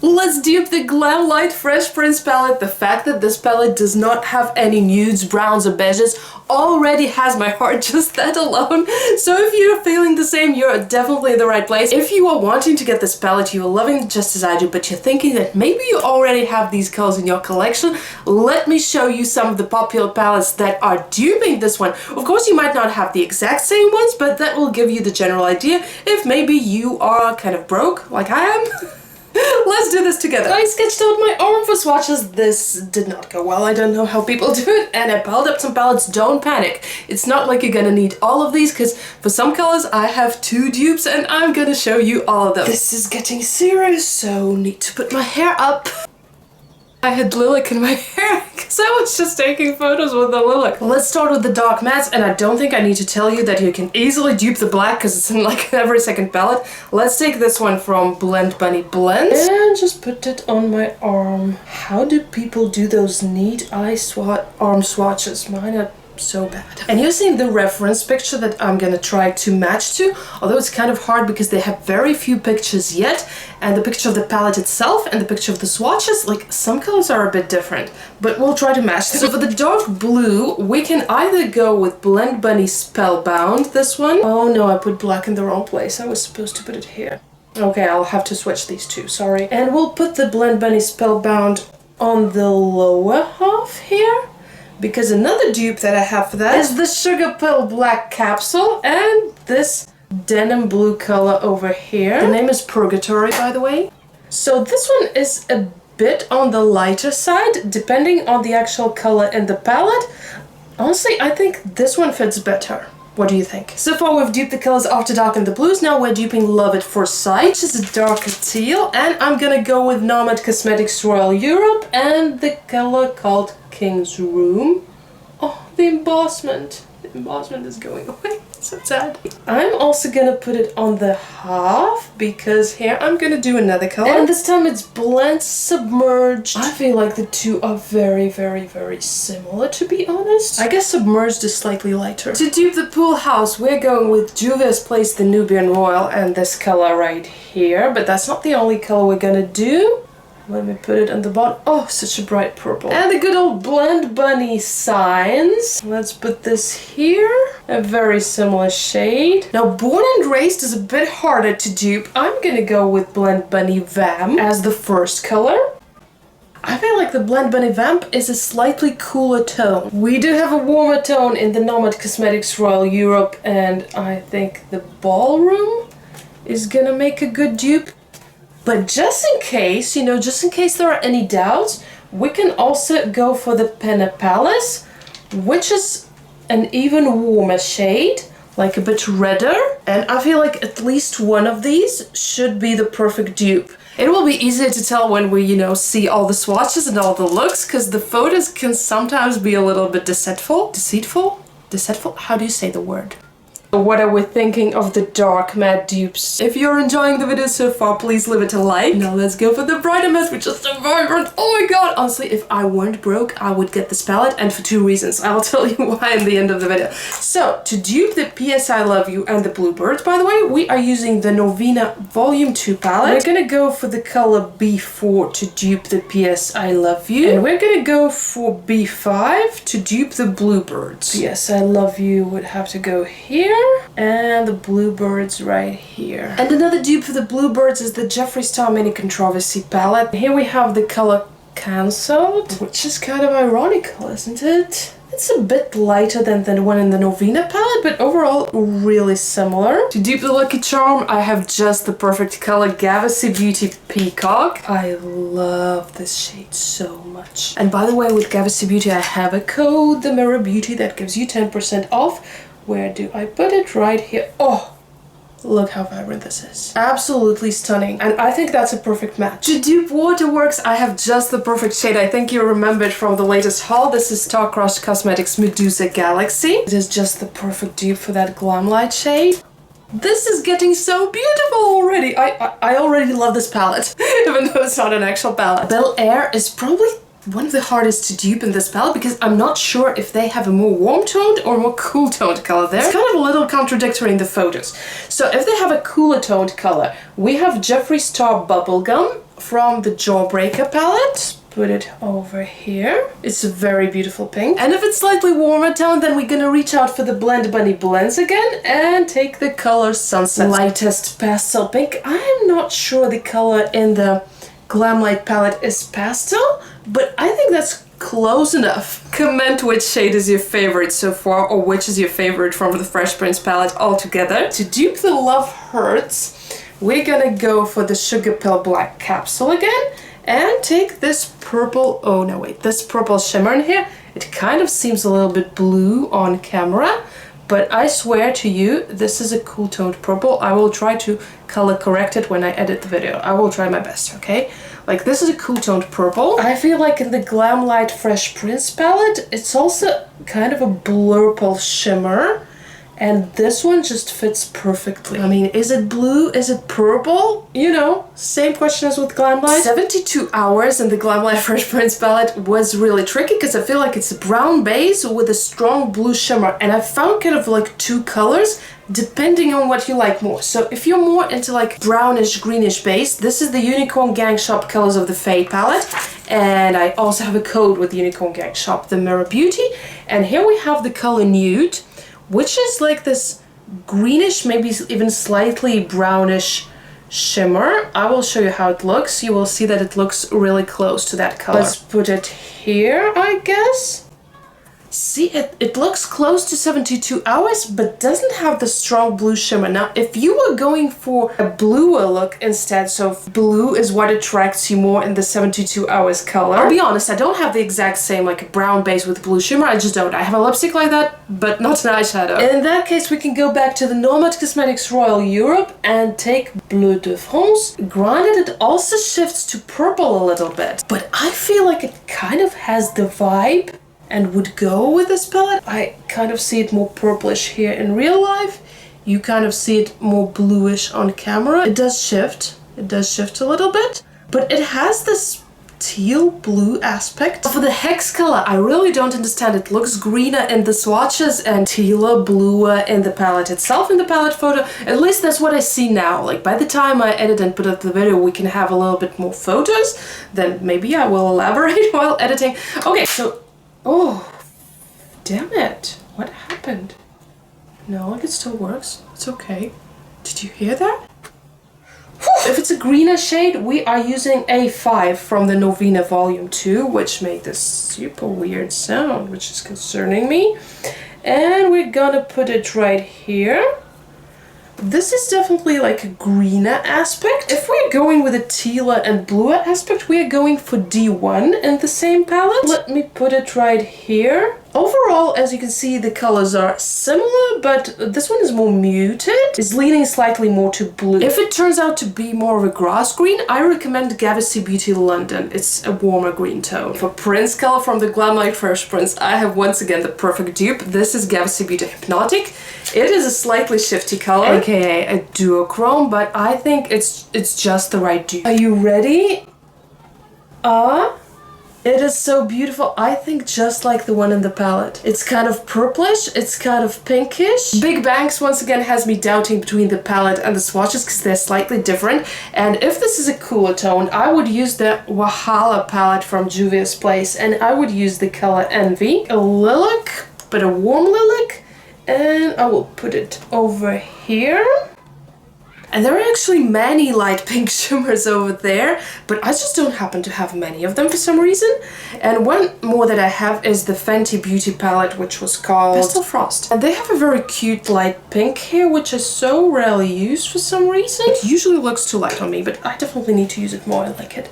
Let's dupe the GLAMLITE Fresh Prince palette. The fact that this palette does not have any nudes, browns or beiges already has my heart, just that alone. So if you're feeling the same, you're definitely in the right place. If you are wanting to get this palette, you are loving it just as I do, but you're thinking that maybe you already have these colors in your collection, let me show you some of the popular palettes that are duping this one. Of course, you might not have the exact same ones, but that will give you the general idea if maybe you are kind of broke, like I am. Let's do this together. I sketched out my arm for swatches. This did not go well. I don't know how people do it. And I piled up some palettes. Don't panic. It's not like you're gonna need all of these, because for some colors I have 2 dupes and I'm gonna show you all of them. This is getting serious, so need to put my hair up. I had lilac in my hair because I was just taking photos with the lilac. Let's start with the dark mattes, and I don't think I need to tell you that you can easily dupe the black because it's in like every second palette. Let's take this one from Blend Bunny Blends and just put it on my arm. How do people do those neat arm swatches? Mine are so bad. And you're seeing the reference picture that I'm gonna try to match to, although it's kind of hard because they have very few pictures yet, and the picture of the palette itself and the picture of the swatches, like some colors are a bit different, but we'll try to match them. So for the dark blue, we can either go with Blend Bunny Spellbound, this one. Oh no, I put black in the wrong place. I was supposed to put it here. Okay, I'll have to switch these two, sorry. And we'll put the Blend Bunny Spellbound on the lower half here, because another dupe that I have for that is the Sugar Pill Black Capsule and this denim blue color over here. The name is Purgatory, by the way. So this one is a bit on the lighter side, depending on the actual color in the palette. Honestly, I think this one fits better. What do you think? So far we've duped the colors After Dark and the blues. Now we're duping Love at First Sight, which is a darker teal, and I'm gonna go with Nomad Cosmetics Royal Europe and the color called King's Room. Oh, the embossment. The embossment is going away. So sad. I'm also gonna put it on the half because here I'm gonna do another color. And this time it's Blend Submerged. I feel like the two are very, very, very similar, to be honest. I guess Submerged is slightly lighter. To dupe the Pool House, we're going with Juvia's Place, the Nubian Royal, and this color right here. But that's not the only color we're gonna do. Let me put it on the bottom. Oh, such a bright purple. And the good old Blend Bunny Signs. Let's put this here. A very similar shade. Now, Born and Raised is a bit harder to dupe. I'm gonna go with Blend Bunny Vamp as the first color. I feel like the Blend Bunny Vamp is a slightly cooler tone. We do have a warmer tone in the Nomad Cosmetics Royal Europe, and I think the Ballroom is gonna make a good dupe. But just in case, you know, just in case there are any doubts, we can also go for the Penna Palace, which is an even warmer shade, like a bit redder. And I feel like at least one of these should be the perfect dupe. It will be easier to tell when we, you know, see all the swatches and all the looks, because the photos can sometimes be a little bit deceitful? How do you say the word? What are we thinking of the dark matte dupes? If you're enjoying the video so far, please leave it a like. Now let's go for the brighter matte, which is the vibrant. Oh my god! Honestly, if I weren't broke, I would get this palette, and for 2 reasons. I'll tell you why in the end of the video. So, to dupe the PS I Love You and the Bluebirds, by the way, we are using the Novena Volume 2 palette. We're gonna go for the color B4 to dupe the PS I Love You. And we're gonna go for B5 to dupe the Bluebirds. PS I Love You would have to go here. And the Bluebirds right here. And another dupe for the Bluebirds is the Jeffree Star Mini Controversy palette. Here we have the color Cancelled, which is kind of ironical, isn't it? It's a bit lighter than the one in the Novena palette, but overall really similar. To dupe the Lucky Charm, I have just the perfect color, Gavacy Beauty Peacock. I love this shade so much. And by the way, with Gavacy Beauty, I have a code, THEMIRRORBEAUTY, that gives you 10% off. Where do I put it? Right here. Oh, look how vibrant this is. Absolutely stunning. And I think that's a perfect match. To dupe Waterworks, I have just the perfect shade. I think you remember it from the latest haul. This is Starcross Cosmetics Medusa Galaxy. It is just the perfect dupe for that Glamlite shade. This is getting so beautiful already. I already love this palette, even though it's not an actual palette. Bel Air is probably one of the hardest to dupe in this palette because I'm not sure if they have a more warm toned or more cool toned color there. It's kind of a little contradictory in the photos. So if they have a cooler toned color, we have Jeffree Star Bubblegum from the Jawbreaker palette. Put it over here. It's a very beautiful pink. And if it's slightly warmer tone, then we're gonna reach out for the Blend Bunny blends again and take the color Sunset. Lightest pastel pink. I'm not sure the color in the GLAMLITE palette is pastel, but I think that's close enough. Comment which shade is your favorite so far, or which is your favorite from the Fresh Prince palette altogether. To dupe the Love Hurts, we're gonna go for the Sugar Pill Black Capsule again. And take this purple, oh no wait, this purple shimmer in here. It kind of seems a little bit blue on camera, but I swear to you, this is a cool toned purple. I will try to color correct it when I edit the video. I will try my best, okay? Like, this is a cool toned purple. I feel like in the GLAMLITE Fresh Prince palette, it's also kind of a blurple shimmer. And this one just fits perfectly. I mean, is it blue? Is it purple? You know, same question as with GLAMLITE. 72 hours in the GLAMLITE Fresh Prince palette was really tricky because I feel like it's a brown base with a strong blue shimmer. And I found kind of like two colors depending on what you like more. So if you're more into like brownish, greenish base, this is the Unicorn Gang Shop Colors of the Fae palette. And I also have a code with Unicorn Gang Shop, the Mirror Beauty. And here we have the color Nude, which is like this greenish, maybe even slightly brownish shimmer. I will show you how it looks. You will see that it looks really close to that color. Let's put it here, I guess. See, it looks close to 72 hours, but doesn't have the strong blue shimmer. Now, if you were going for a bluer look instead, so blue is what attracts you more in the 72 hours color. I'll be honest, I don't have the exact same like brown base with blue shimmer. I just don't. I have a lipstick like that, but not an eyeshadow. And in that case, we can go back to the Nomad Cosmetics Royal Europe and take Bleu de France. Granted, it also shifts to purple a little bit, but I feel like it kind of has the vibe and would go with this palette. I kind of see it more purplish here in real life. You kind of see it more bluish on camera. It does shift. It does shift a little bit, but it has this teal blue aspect. For the Hex color, I really don't understand. It looks greener in the swatches and tealer, bluer in the palette itself, in the palette photo. At least that's what I see now. Like, by the time I edit and put up the video, we can have a little bit more photos. Then maybe I will elaborate while editing. Okay, so oh, damn it. What happened? No, like it still works. It's okay. Did you hear that? Whew. If it's a greener shade, we are using A5 from the Novena Volume 2, which made this super weird sound, which is concerning me. And we're gonna put it right here. This is definitely like a greener aspect. If we're going with a tealer and bluer aspect, we are going for D1 in the same palette. Let me put it right here. Overall, as you can see, the colors are similar, but this one is more muted. It's leaning slightly more to blue. If it turns out to be more of a grass green, I recommend Gavacy Beauty London. It's a warmer green tone. For Prince color from the GLAMLITE Fresh Prince, I have once again the perfect dupe. This is Gavacy Beauty Hypnotic. It is a slightly shifty color, aka a duochrome, but I think it's just the right dupe. Are you ready? It is so beautiful. I think just like the one in the palette. It's kind of purplish, it's kind of pinkish. Big Bangs once again has me doubting between the palette and the swatches because they're slightly different. And if this is a cooler tone, I would use the Wahala palette from Juvia's Place, and I would use the color Envy. A lilac, but a warm lilac. And I will put it over here. And there are actually many light pink shimmers over there, but I just don't happen to have many of them for some reason. And one more that I have is the Fenty Beauty palette, which was called Pastel Frost. And they have a very cute light pink here, which is so rarely used for some reason. It usually looks too light on me, but I definitely need to use it more. I like it.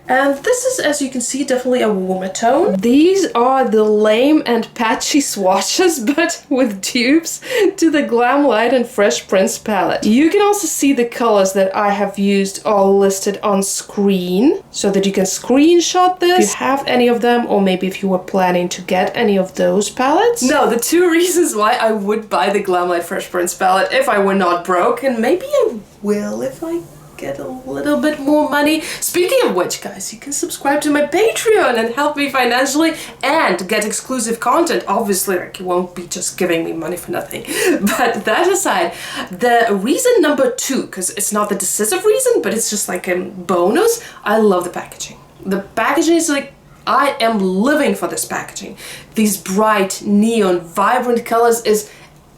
And this is, as you can see, definitely a warmer tone. These are the lame and patchy swatches, but with dupes to the GLAMLITE and Fresh Prince palette. You can also see the colors that I have used all listed on screen, so that you can screenshot this if you have any of them, or maybe if you were planning to get any of those palettes. No, the two reasons why I would buy the GLAMLITE Fresh Prince palette if I were not broke, and maybe I will if I get a little bit more money. Speaking of which, guys, you can subscribe to my Patreon and help me financially and get exclusive content. Obviously, like, you won't be just giving me money for nothing. But that aside, the reason number 2, because it's not the decisive reason, but it's just like a bonus, I love the packaging. The packaging is like, I am living for this packaging. These bright, neon, vibrant colors is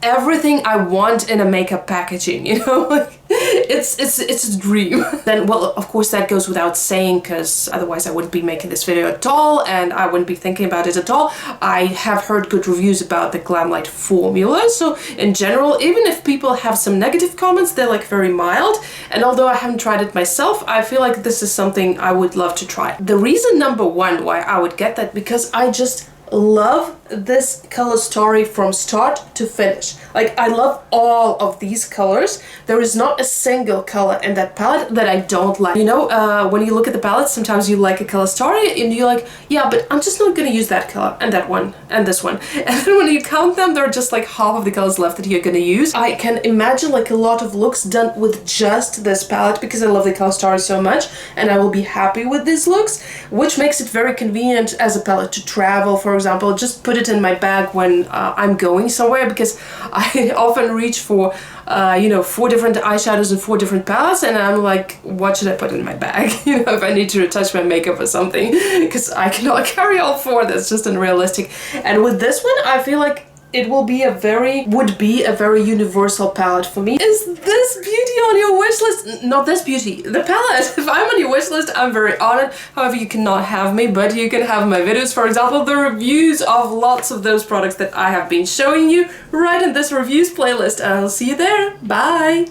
everything I want in a makeup packaging, you know? Like, it's a dream. Then, well, of course that goes without saying, because otherwise I wouldn't be making this video at all and I wouldn't be thinking about it at all. I have heard good reviews about the GLAMLITE formula, so in general, even if people have some negative comments, they're like very mild, and although I haven't tried it myself, I feel like this is something I would love to try. The reason number 1 why I would get that, because I just love this color story from start to finish. Like, I love all of these colors. There is not a single color in that palette that I don't like. You know, when you look at the palette, sometimes you like a color story and you're like, yeah, but I'm just not gonna use that color and that one and this one. And then when you count them, there are just like half of the colors left that you're gonna use. I can imagine like a lot of looks done with just this palette because I love the color story so much, and I will be happy with these looks, which makes it very convenient as a palette to travel, for example. Just put it in my bag when I'm going somewhere, because I often reach for you know, 4 different eyeshadows and 4 different palettes, and I'm like, what should I put in my bag? You know, if I need to retouch my makeup or something, because I cannot carry all 4. That's just unrealistic. And with this one, I feel like it would be a very universal palette for me. Is this beauty on your wish list? Not this beauty, the palette. If I'm on your wish list, I'm very honored. However, you cannot have me, but you can have my videos. For example, the reviews of lots of those products that I have been showing you right in this reviews playlist. I'll see you there. Bye!